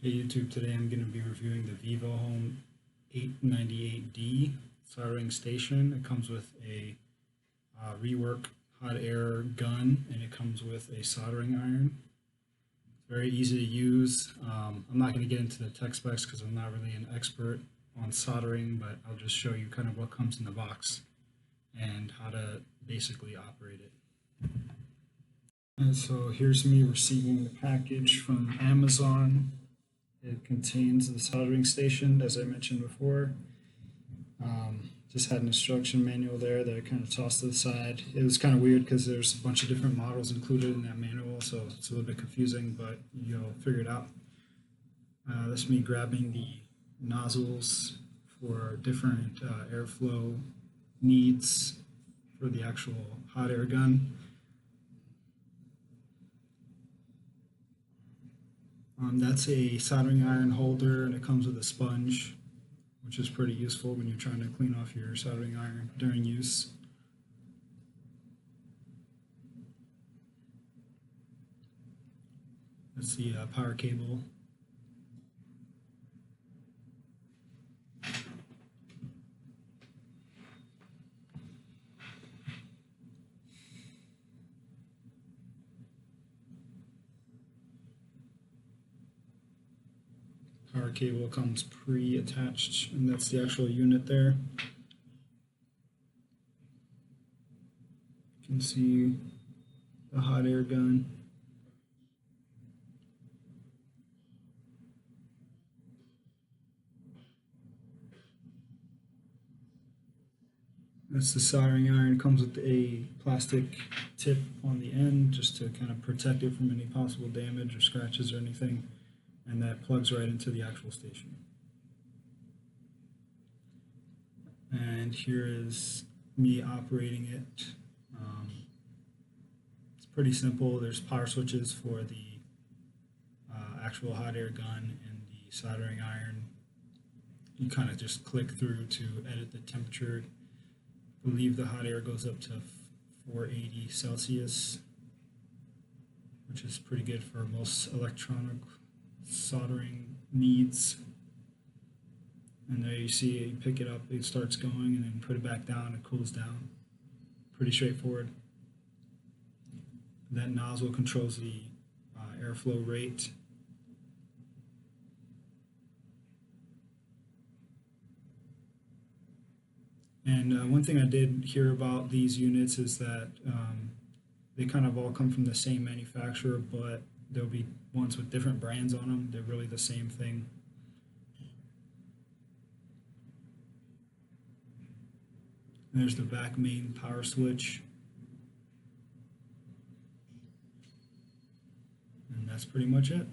Hey YouTube, today I'm going to be reviewing the Vivohome 898D soldering station. It comes with a Rework hot air gun, and it comes with a soldering iron. It's very easy to use. I'm not going to get into the tech specs because I'm not really an expert on soldering, but I'll just show you kind of what comes in the box and how to basically operate it. And so here's me receiving the package from Amazon. It contains the soldering station, as I mentioned before. Just had an instruction manual there that I kind of tossed to the side. It was kind of weird because there's a bunch of different models included in that manual, so it's a little bit confusing, but you'll figure it out. That's me grabbing the nozzles for different airflow needs for the actual hot air gun. That's a soldering iron holder, and it comes with a sponge, which is pretty useful when you're trying to clean off your soldering iron during use. That's the power cable. Power cable comes pre-attached, and that's the actual unit there. You can see the hot air gun. That's the soldering iron. It comes with a plastic tip on the end just to kind of protect it from any possible damage or scratches or anything. And that plugs right into the actual station. And here is me operating it. It's pretty simple. There's power switches for the actual hot air gun and the soldering iron. You kind of just click through to edit the temperature. I believe the hot air goes up to 480 Celsius, which is pretty good for most electronic soldering needs. And there you see it, you pick it up, it starts going, and then put it back down, it cools down. Pretty straightforward. That nozzle controls the airflow rate. And one thing I did hear about these units is that they kind of all come from the same manufacturer, but there'll be ones with different brands on them. They're really the same thing. And there's the back main power switch. And that's pretty much it.